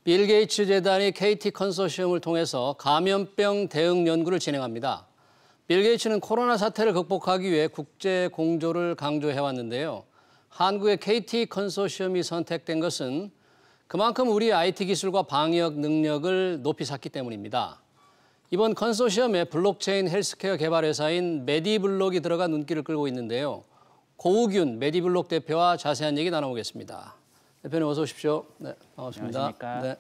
빌 게이츠 재단이 KT 컨소시엄을 통해서 감염병 대응 연구를 진행합니다. 빌 게이츠는 코로나 사태를 극복하기 위해 국제 공조를 강조해왔는데요. 한국의 KT 컨소시엄이 선택된 것은 그만큼 우리 IT 기술과 방역 능력을 높이 샀기 때문입니다. 이번 컨소시엄에 블록체인 헬스케어 개발 회사인 메디블록이 들어가 눈길을 끌고 있는데요. 고우균 메디블록 대표와 자세한 얘기 나눠보겠습니다. 대표님 어서 오십시오. 네, 반갑습니다. 안녕하십니까. 네.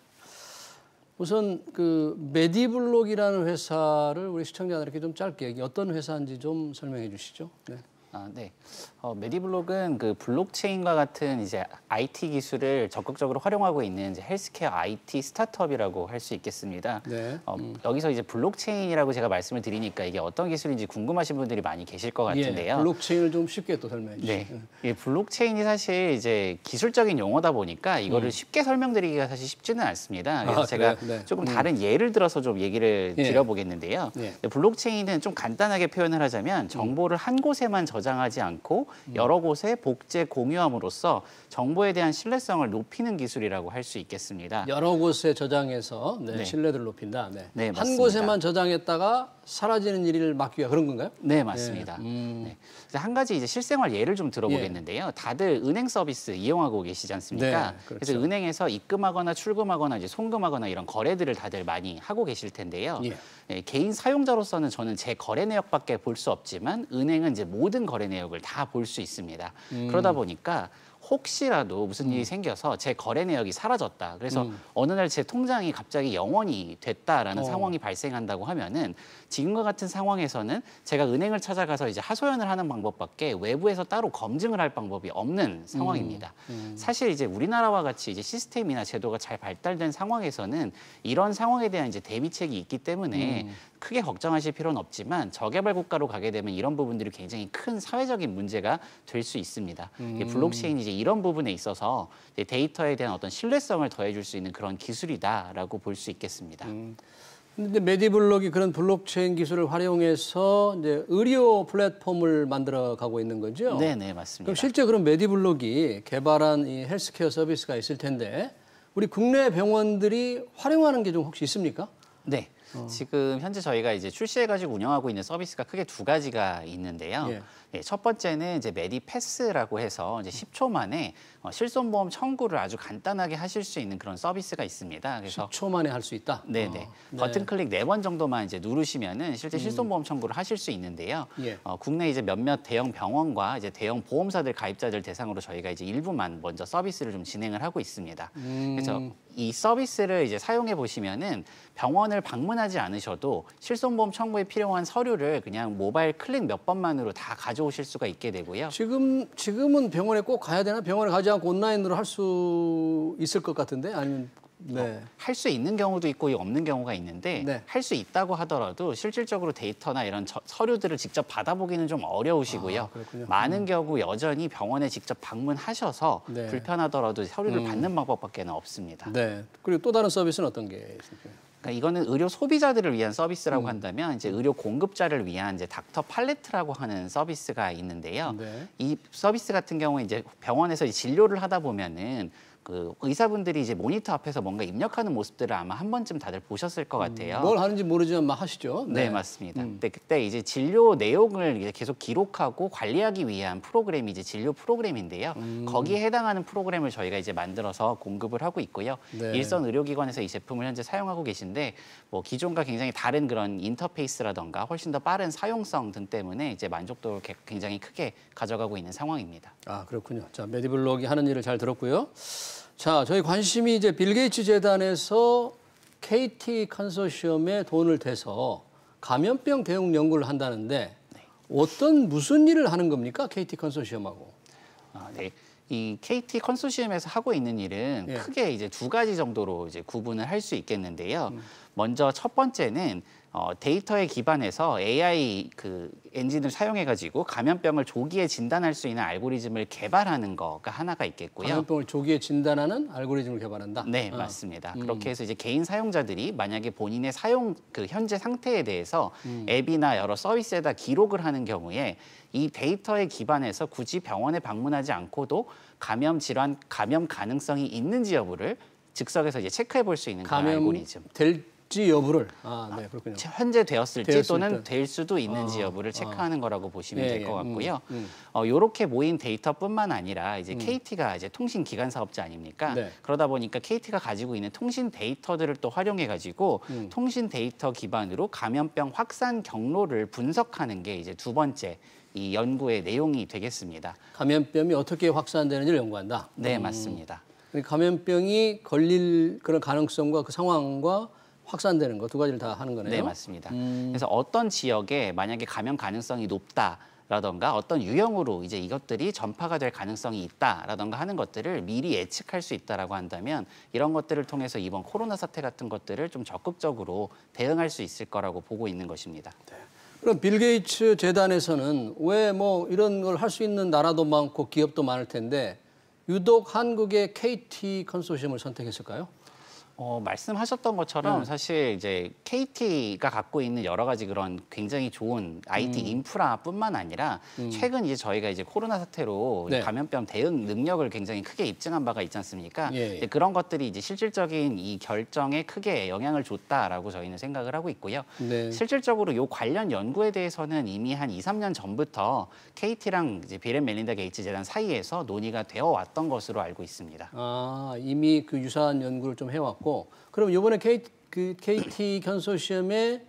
우선 그 메디블록이라는 회사를 우리 시청자들에게 좀 짧게 어떤 회사인지 좀 설명해 주시죠. 네. 네. 메디블록은 그 블록체인과 같은 이제 IT 기술을 적극적으로 활용하고 있는 이제 헬스케어 IT 스타트업이라고 할 수 있겠습니다. 네. 여기서 이제 블록체인이라고 제가 말씀을 드리니까 이게 어떤 기술인지 궁금하신 분들이 많이 계실 것 같은데요. 블록체인을 좀 쉽게 또 설명해 주시죠. 네. 이 블록체인이 사실 이제 기술적인 용어다 보니까 이거를 쉽게 설명드리기가 사실 쉽지는 않습니다. 그래서 제가 조금 다른 예를 들어서 좀 얘기를 드려보겠는데요. 블록체인은 좀 간단하게 표현을 하자면 정보를 한 곳에만 저장하지 않고 여러 곳에 복제 공유함으로써 정보에 대한 신뢰성을 높이는 기술이라고 할 수 있겠습니다. 여러 곳에 저장해서 신뢰도를 높인다. 네, 한 맞습니다. 곳에만 저장했다가 사라지는 일을 막기 위해 그런 건가요? 네, 맞습니다. 네. 한 가지 이제 실생활 예를 좀 들어보겠는데요. 다들 은행 서비스 이용하고 계시지 않습니까? 네, 그렇죠. 그래서 은행에서 입금하거나 출금하거나 이제 송금하거나 이런 거래들을 다들 많이 하고 계실 텐데요. 개인 사용자로서는 저는 제 거래 내역밖에 볼 수 없지만 은행은 이제 모든 거래 내역을 다 볼 수 있습니다. 그러다 보니까 혹시라도 무슨 일이 생겨서 제 거래 내역이 사라졌다. 그래서 어느 날 제 통장이 갑자기 0원이 됐다라는 상황이 발생한다고 하면은 지금과 같은 상황에서는 제가 은행을 찾아가서 이제 하소연을 하는 방법밖에 외부에서 따로 검증을 할 방법이 없는 상황입니다. 사실 이제 우리나라와 같이 이제 시스템이나 제도가 잘 발달된 상황에서는 이런 상황에 대한 이제 대비책이 있기 때문에 크게 걱정하실 필요는 없지만 저개발 국가로 가게 되면 이런 부분들이 굉장히 큰 사회적인 문제가 될 수 있습니다. 블록체인이 이제 이런 부분에 있어서 이제 데이터에 대한 어떤 신뢰성을 더해줄 수 있는 그런 기술이다라고 볼 수 있겠습니다. 근데 메디블록이 그런 블록체인 기술을 활용해서 이제 의료 플랫폼을 만들어 가고 있는 거죠? 네, 맞습니다. 그럼 실제 그런 메디블록이 개발한 이 헬스케어 서비스가 있을 텐데 우리 국내 병원들이 활용하는 게 좀 혹시 있습니까? 네. 지금 현재 저희가 이제 출시해가지고 운영하고 있는 서비스가 크게 두 가지가 있는데요. 첫 번째는 이제 메디패스라고 해서 이제 10초 만에 실손보험 청구를 아주 간단하게 하실 수 있는 그런 서비스가 있습니다. 그래서 10초 만에 할 수 있다. 네네. 버튼 클릭 4번 정도만 이제 누르시면은 실제 실손보험 청구를 하실 수 있는데요. 국내 이제 몇몇 대형 병원과 이제 대형 보험사들 가입자들 대상으로 저희가 이제 일부만 먼저 서비스를 좀 진행을 하고 있습니다. 그래서 이 서비스를 이제 사용해 보시면은 병원을 방문하지 않으셔도 실손보험 청구에 필요한 서류를 그냥 모바일 클릭 몇 번만으로 다 가져오실 수가 있게 되고요. 지금은 병원에 꼭 가야 되나? 병원에 가지 않고 온라인으로 할 수 있을 것 같은데 아니면 할 수 있는 경우도 있고 없는 경우가 있는데 할 수 있다고 하더라도 실질적으로 데이터나 이런 서류들을 직접 받아보기는 좀 어려우시고요. 많은 경우 여전히 병원에 직접 방문하셔서 불편하더라도 서류를 받는 방법밖에 없습니다. 그리고 또 다른 서비스는 어떤 게 있을까요? 그러니까 이거는 의료 소비자들을 위한 서비스라고 한다면 이제 의료 공급자를 위한 이제 닥터 팔레트라고 하는 서비스가 있는데요. 이 서비스 같은 경우에 이제 병원에서 진료를 하다 보면은 그 의사분들이 이제 모니터 앞에서 뭔가 입력하는 모습들을 아마 한 번쯤 다들 보셨을 것 같아요. 뭘 하는지 모르지만 막 하시죠. 네, 맞습니다. 근데 그때 이제 진료 내용을 이제 계속 기록하고 관리하기 위한 프로그램이 이제 진료 프로그램인데요. 거기에 해당하는 프로그램을 저희가 이제 만들어서 공급을 하고 있고요. 일선 의료기관에서 이 제품을 현재 사용하고 계신데 뭐 기존과 굉장히 다른 그런 인터페이스라던가 훨씬 더 빠른 사용성 등 때문에 이제 만족도를 굉장히 크게 가져가고 있는 상황입니다. 아, 그렇군요. 자, 메디블록이 하는 일을 잘 들었고요. 자, 저희 관심이 이제 빌 게이츠 재단에서 KT 컨소시엄에 돈을 대서 감염병 대응 연구를 한다는데 무슨 일을 하는 겁니까? KT 컨소시엄하고. 이 KT 컨소시엄에서 하고 있는 일은 크게 이제 두 가지 정도로 이제 구분을 할 수 있겠는데요. 먼저 첫 번째는 데이터에 기반해서 AI 그 엔진을 사용해가지고 감염병을 조기에 진단할 수 있는 알고리즘을 개발하는 거가 하나가 있겠고요. 감염병을 조기에 진단하는 알고리즘을 개발한다? 네, 맞습니다. 그렇게 해서 이제 개인 사용자들이 만약에 본인의 사용 그 현재 상태에 대해서 앱이나 여러 서비스에다 기록을 하는 경우에 이 데이터에 기반해서 굳이 병원에 방문하지 않고도 감염 질환, 감염 가능성이 있는지 여부를 즉석에서 이제 체크해 볼 수 있는 그런 알고리즘. 될지 여부를. 네, 그렇군요. 현재 되었을지 또는 될 수도 있는지 여부를 체크하는 거라고 보시면 될 것 같고요. 이렇게 모인 데이터뿐만 아니라 이제 KT가 이제 통신 기관 사업자 아닙니까? 네. 그러다 보니까 KT가 가지고 있는 통신 데이터들을 또 활용해 가지고 통신 데이터 기반으로 감염병 확산 경로를 분석하는 게 이제 두 번째 이 연구의 내용이 되겠습니다. 감염병이 어떻게 확산되는지를 연구한다. 네, 맞습니다. 감염병이 걸릴 그런 가능성과 그 상황과 확산되는 거 두 가지를 다 하는 거네요. 네, 맞습니다. 그래서 어떤 지역에 만약에 감염 가능성이 높다라던가 어떤 유형으로 이제 이것들이 전파가 될 가능성이 있다라던가 하는 것들을 미리 예측할 수 있다라고 한다면 이런 것들을 통해서 이번 코로나 사태 같은 것들을 좀 적극적으로 대응할 수 있을 거라고 보고 있는 것입니다. 네. 그럼 빌 게이츠 재단에서는 왜 뭐 이런 걸 할 수 있는 나라도 많고 기업도 많을 텐데 유독 한국의 KT 컨소시엄을 선택했을까요? 말씀하셨던 것처럼 사실 이제 KT가 갖고 있는 여러 가지 그런 굉장히 좋은 IT 인프라뿐만 아니라 최근 이제 저희가 이제 코로나 사태로 네. 감염병 대응 능력을 굉장히 크게 입증한 바가 있지 않습니까? 예. 이제 그런 것들이 이제 실질적인 이 결정에 크게 영향을 줬다라고 저희는 생각을 하고 있고요. 네. 실질적으로 요 관련 연구에 대해서는 이미 한 2, 3년 전부터 KT랑 이제 빌 앤 멜린다 게이츠 재단 사이에서 논의가 되어 왔던 것으로 알고 있습니다. 이미 그 유사한 연구를 좀 해왔고, 그럼 이번에 KT 컨소시엄에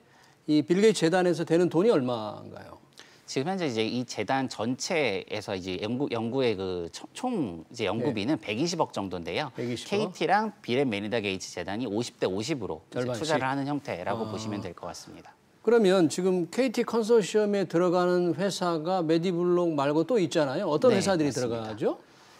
이 빌 게이츠 재단에서 되는 돈이 얼마인가요? 지금 현재 이제 이 재단 전체에서 이제 연구의 그 총 이제 연구비는 120억 정도인데요. 120억? KT랑 빌 앤 멜린다 게이츠 재단이 50대 50으로 이제 투자를 하는 형태라고 보시면 될 것 같습니다. 그러면 지금 KT 컨소시엄에 들어가는 회사가 메디블록 말고 또 있잖아요. 어떤 회사들이 맞습니다. 들어가죠?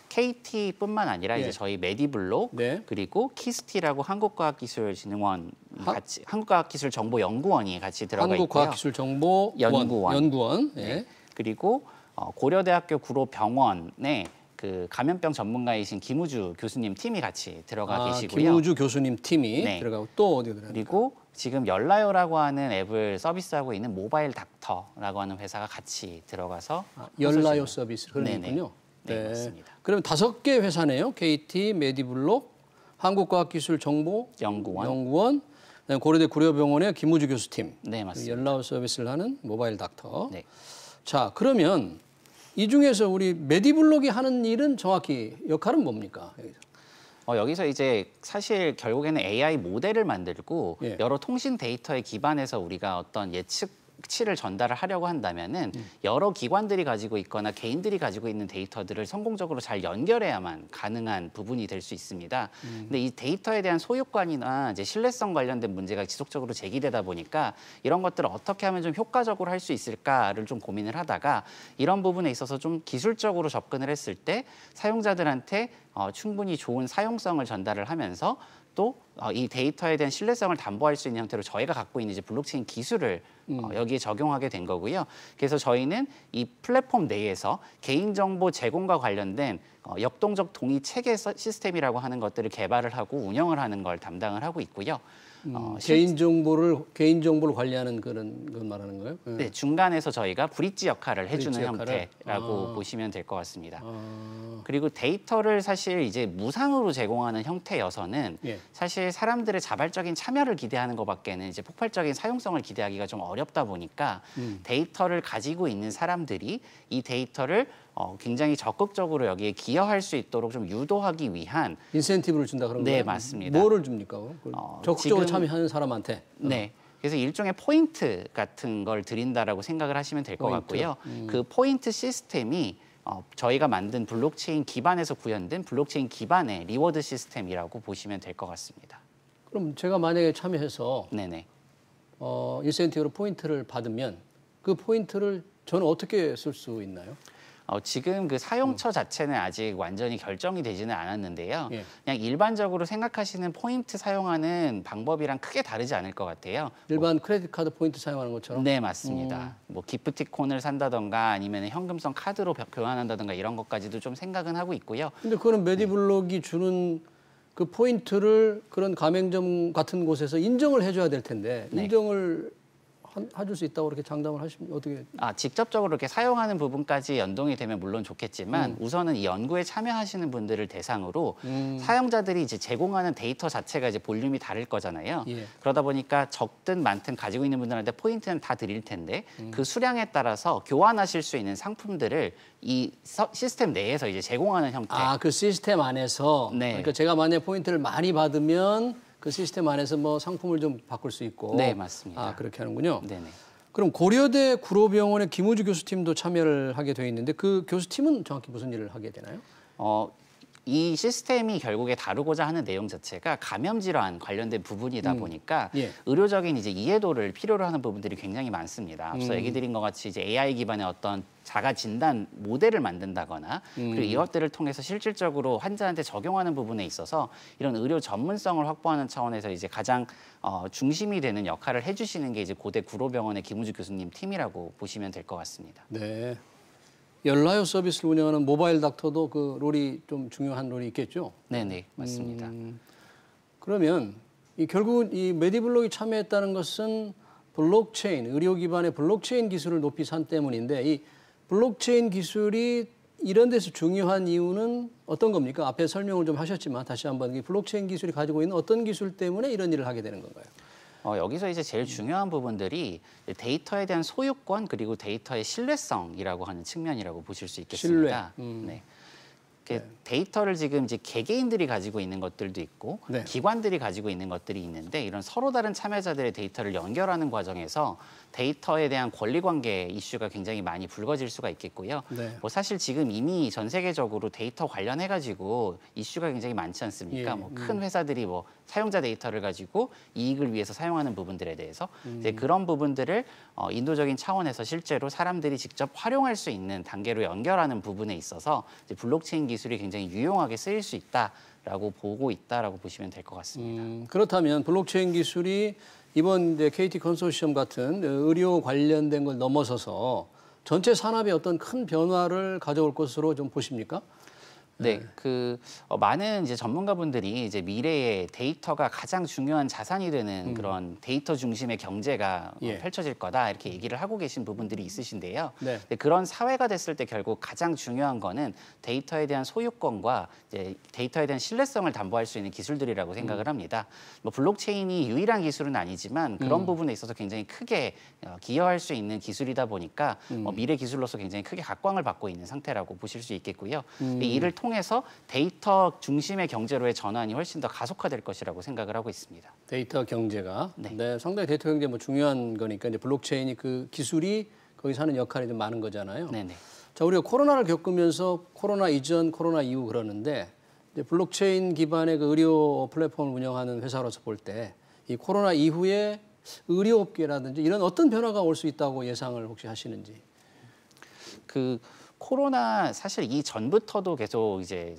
KT뿐만 아니라 이제 저희 메디블록 그리고 키스티라고 한국과학기술진흥원 같이 한국과학기술정보연구원이 같이 들어가 있고요. 한국과학기술정보연구원. 네. 그리고 고려대학교 구로병원에 그 감염병 전문가이신 김우주 교수님 팀이 같이 들어가 계시고요. 김우주 교수님 팀이 들어가고 또 어디 들어가요? 그리고 지금 열라요라고 하는 앱을 서비스하고 있는 모바일 닥터라고 하는 회사가 같이 들어가서 열라요 서비스 그런 있군요. 네, 맞습니다. 그러면 5개 회사네요. KT, 메디블록, 한국과학기술정보연구원, 고려대 구로병원의 김우주 교수팀. 네, 맞습니다. 열라요 서비스를 하는 모바일 닥터. 네. 자, 그러면 이 중에서 우리 메디블록이 하는 일은 정확히 역할은 뭡니까? 여기서 이제 사실 결국에는 AI 모델을 만들고 여러 통신 데이터에 기반해서 우리가 어떤 예측치를 전달을 하려고 한다면은 여러 기관들이 가지고 있거나 개인들이 가지고 있는 데이터들을 성공적으로 잘 연결해야만 가능한 부분이 될 수 있습니다. 근데 이 데이터에 대한 소유권이나 이제 신뢰성 관련된 문제가 지속적으로 제기되다 보니까 이런 것들을 어떻게 하면 좀 효과적으로 할 수 있을까를 좀 고민을 하다가 이런 부분에 있어서 좀 기술적으로 접근을 했을 때 사용자들한테 충분히 좋은 사용성을 전달을 하면서 또 이 데이터에 대한 신뢰성을 담보할 수 있는 형태로 저희가 갖고 있는 이제 블록체인 기술을 여기에 적용하게 된 거고요. 그래서 저희는 이 플랫폼 내에서 개인정보 제공과 관련된 역동적 동의 체계 시스템이라고 하는 것들을 개발을 하고 운영을 하는 걸 담당을 하고 있고요. 개인정보를 관리하는 그런 걸 말하는 거예요? 네, 중간에서 저희가 브릿지 역할을 해주는 형태라고 보시면 될 것 같습니다. 그리고 데이터를 사실 이제 무상으로 제공하는 형태여서는 사실 사람들의 자발적인 참여를 기대하는 것밖에는 이제 폭발적인 사용성을 기대하기가 좀 어렵다 보니까 데이터를 가지고 있는 사람들이 이 데이터를 굉장히 적극적으로 여기에 기여할 수 있도록 좀 유도하기 위한 인센티브를 준다 그런 거예요? 네, 맞습니다. 뭐를 줍니까? 적극적으로 참여하는 사람한테? 네. 그래서 일종의 포인트 같은 걸 드린다라고 생각을 하시면 될 것 같고요. 그 포인트 시스템이 저희가 만든 블록체인 기반에서 구현된 블록체인 기반의 리워드 시스템이라고 보시면 될 것 같습니다. 그럼 제가 만약에 참여해서 인센티브로 포인트를 받으면 그 포인트를 저는 어떻게 쓸 수 있나요? 지금 그 사용처 자체는 아직 완전히 결정이 되지는 않았는데요. 그냥 일반적으로 생각하시는 포인트 사용하는 방법이랑 크게 다르지 않을 것 같아요. 일반 크레딧 카드 포인트 사용하는 것처럼? 네, 맞습니다. 뭐 기프티콘을 산다던가 아니면 현금성 카드로 교환한다던가 이런 것까지도 좀 생각은 하고 있고요. 근데 그거는 메디블록이 주는 그 포인트를 그런 가맹점 같은 곳에서 인정을 해줘야 될 텐데 인정을 해줄 수 있다고 그렇게 장담을 하시면 어떻게? 직접적으로 이렇게 사용하는 부분까지 연동이 되면 물론 좋겠지만 우선은 이 연구에 참여하시는 분들을 대상으로 사용자들이 이제 제공하는 데이터 자체가 이제 볼륨이 다를 거잖아요. 예. 그러다 보니까 적든 많든 가지고 있는 분들한테 포인트는 다 드릴 텐데 그 수량에 따라서 교환하실 수 있는 상품들을 이 시스템 내에서 이제 제공하는 형태. 그 시스템 안에서. 네. 그러니까 제가 만약 포인트를 많이 받으면 그 시스템 안에서 뭐 상품을 좀 바꿀 수 있고. 네, 맞습니다. 그렇게 하는군요. 네네. 그럼 고려대 구로병원의 김우주 교수팀도 참여를 하게 되어 있는데 그 교수팀은 정확히 무슨 일을 하게 되나요? 이 시스템이 결국에 다루고자 하는 내용 자체가 감염 질환 관련된 부분이다 보니까 예. 의료적인 이제 이해도를 필요로 하는 부분들이 굉장히 많습니다. 앞서 얘기 드린 것 같이 이제 AI 기반의 어떤 자가 진단 모델을 만든다거나 그리고 이것들을 통해서 실질적으로 환자한테 적용하는 부분에 있어서 이런 의료 전문성을 확보하는 차원에서 이제 가장 중심이 되는 역할을 해주시는 게 이제 고대 구로병원의 김우주 교수님 팀이라고 보시면 될 것 같습니다. 네. 열나요 서비스를 운영하는 모바일 닥터도 그 롤이 좀 중요한 롤이 있겠죠? 네네, 맞습니다. 그러면 결국은 이 메디블록이 참여했다는 것은 블록체인, 의료 기반의 블록체인 기술을 높이 산 때문인데 이 블록체인 기술이 이런 데서 중요한 이유는 어떤 겁니까? 앞에 설명을 좀 하셨지만 다시 한번 이 블록체인 기술이 가지고 있는 어떤 기술 때문에 이런 일을 하게 되는 건가요? 여기서 이제 제일 중요한 부분들이 데이터에 대한 소유권 그리고 데이터의 신뢰성이라고 하는 측면이라고 보실 수 있겠습니다. 네. 데이터를 지금 이제 개개인들이 가지고 있는 것들도 있고 네. 기관들이 가지고 있는 것들이 있는데 이런 서로 다른 참여자들의 데이터를 연결하는 과정에서 데이터에 대한 권리관계 이슈가 굉장히 많이 불거질 수가 있겠고요. 네. 뭐 사실 지금 이미 전 세계적으로 데이터 관련해 가지고 이슈가 굉장히 많지 않습니까? 예. 뭐 큰 회사들이 뭐 사용자 데이터를 가지고 이익을 위해서 사용하는 부분들에 대해서 이제 그런 부분들을 인도적인 차원에서 실제로 사람들이 직접 활용할 수 있는 단계로 연결하는 부분에 있어서 이제 블록체인 기술이 굉장히 유용하게 쓰일 수 있다라고 보고 있다라고 보시면 될 것 같습니다. 그렇다면 블록체인 기술이 이번 이제 KT 컨소시엄 같은 의료 관련된 걸 넘어서서 전체 산업에 어떤 큰 변화를 가져올 것으로 좀 보십니까? 네, 많은 이제 전문가분들이 이제 미래의 데이터가 가장 중요한 자산이 되는 그런 데이터 중심의 경제가 예. 펼쳐질 거다 이렇게 얘기를 하고 계신 부분들이 있으신데요. 네. 근데 그런 사회가 됐을 때 결국 가장 중요한 거는 데이터에 대한 소유권과 이제 데이터에 대한 신뢰성을 담보할 수 있는 기술들이라고 생각을 합니다. 뭐 블록체인이 유일한 기술은 아니지만 그런 부분에 있어서 굉장히 크게 기여할 수 있는 기술이다 보니까 미래 기술로서 굉장히 크게 각광을 받고 있는 상태라고 보실 수 있겠고요. 이를 통해서 데이터 중심의 경제로의 전환이 훨씬 더 가속화될 것이라고 생각을 하고 있습니다. 데이터 경제가 네. 상당히 데이터 경제 뭐 중요한 거니까 이제 블록체인이 그 기술이 거기서 하는 역할이 좀 많은 거잖아요. 네네. 자, 우리가 코로나를 겪으면서 코로나 이전, 코로나 이후 그러는데 이제 블록체인 기반의 그 의료 플랫폼을 운영하는 회사로서 볼 때 이 코로나 이후에 의료업계라든지 이런 어떤 변화가 올 수 있다고 예상을 혹시 하시는지? 코로나 사실 이 전부터도 계속 이제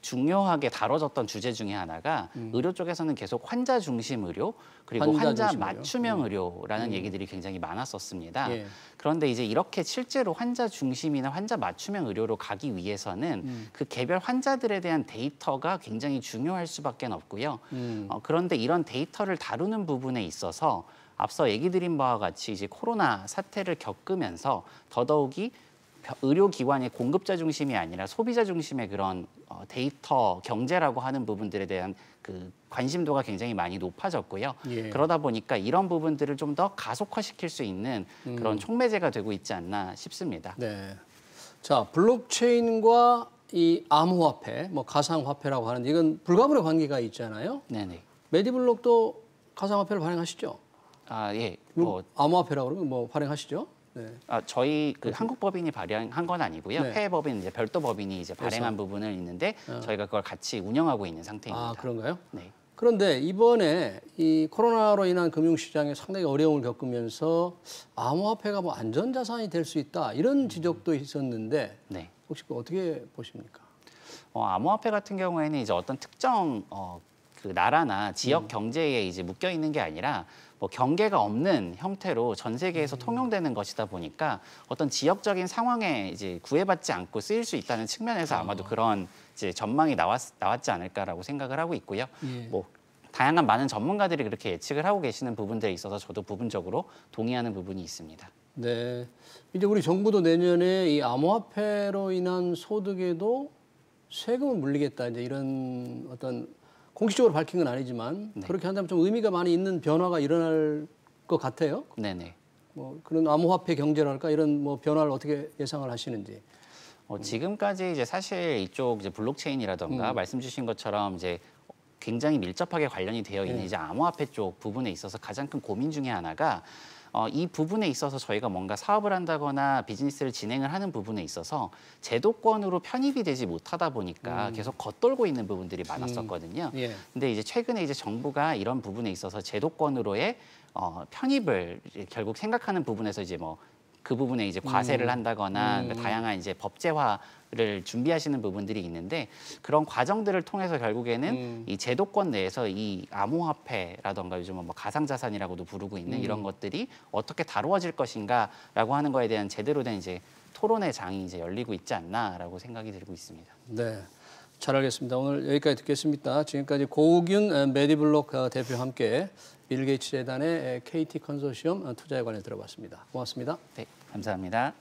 중요하게 다뤄졌던 주제 중에 하나가 의료 쪽에서는 계속 환자 중심 의료 그리고 환자 맞춤형 의료라는 얘기들이 굉장히 많았었습니다. 예. 그런데 이제 이렇게 실제로 환자 중심이나 환자 맞춤형 의료로 가기 위해서는 그 개별 환자들에 대한 데이터가 굉장히 중요할 수밖에 없고요. 그런데 이런 데이터를 다루는 부분에 있어서 앞서 얘기 드린 바와 같이 이제 코로나 사태를 겪으면서 더더욱이 의료기관의 공급자 중심이 아니라 소비자 중심의 그런 데이터 경제라고 하는 부분들에 대한 그 관심도가 굉장히 많이 높아졌고요. 예. 그러다 보니까 이런 부분들을 좀 더 가속화시킬 수 있는 그런 촉매제가 되고 있지 않나 싶습니다. 네. 자, 블록체인과 이 암호화폐, 뭐 가상화폐라고 하는데 이건 불가분의 관계가 있잖아요. 네네. 메디블록도 가상화폐를 발행하시죠? 예. 암호화폐라고 그러면 뭐 발행하시죠? 네. 저희 한국 법인이 발행한 건 아니고요. 네. 해외 법인 이제 별도 법인이 이제 발행한 그래서. 부분을 있는데 저희가 그걸 같이 운영하고 있는 상태입니다. 그런가요? 네. 그런데 이번에 이 코로나로 인한 금융시장에 상당히 어려움을 겪으면서 암호화폐가 뭐 안전자산이 될 수 있다 이런 지적도 있었는데 네. 혹시 어떻게 보십니까? 암호화폐 같은 경우에는 이제 어떤 특정 그 나라나 지역 경제에 이제 묶여 있는 게 아니라 뭐 경계가 없는 형태로 전 세계에서 통용되는 것이다 보니까 어떤 지역적인 상황에 이제 구애받지 않고 쓰일 수 있다는 측면에서 아마도 그런 이제 전망이 나왔지 않을까라고 생각을 하고 있고요. 예. 뭐 다양한 많은 전문가들이 그렇게 예측을 하고 계시는 부분들에 있어서 저도 부분적으로 동의하는 부분이 있습니다. 네. 이제 우리 정부도 내년에 이 암호화폐로 인한 소득에도 세금을 물리겠다. 이제 이런 어떤 공식적으로 밝힌 건 아니지만 네. 그렇게 한다면 좀 의미가 많이 있는 변화가 일어날 것 같아요. 네네. 뭐 그런 암호화폐 경제랄까 이런 뭐 변화를 어떻게 예상을 하시는지. 지금까지 이제 사실 이쪽 이제 블록체인이라던가 말씀 주신 것처럼 이제 굉장히 밀접하게 관련이 되어 있는 이제 암호화폐 쪽 부분에 있어서 가장 큰 고민 중에 하나가 이 부분에 있어서 저희가 뭔가 사업을 한다거나 비즈니스를 진행을 하는 부분에 있어서 제도권으로 편입이 되지 못하다 보니까 계속 겉돌고 있는 부분들이 많았었거든요. 예. 근데 이제 최근에 이제 정부가 이런 부분에 있어서 제도권으로의 편입을 결국 생각하는 부분에서 이제 뭐 그 부분에 이제 과세를 한다거나 그러니까 다양한 이제 법제화를 준비하시는 부분들이 있는데 그런 과정들을 통해서 결국에는 이 제도권 내에서 이 암호화폐라던가 요즘은 뭐 가상자산이라고도 부르고 있는 이런 것들이 어떻게 다루어질 것인가라고 하는 거에 대한 제대로 된 이제 토론의 장이 이제 열리고 있지 않나라고 생각이 들고 있습니다. 네. 잘 알겠습니다. 오늘 여기까지 듣겠습니다. 지금까지 고우균 메디블록 대표와 함께 빌 게이츠 재단의 KT 컨소시엄 투자에 관해 들어봤습니다. 고맙습니다. 네, 감사합니다.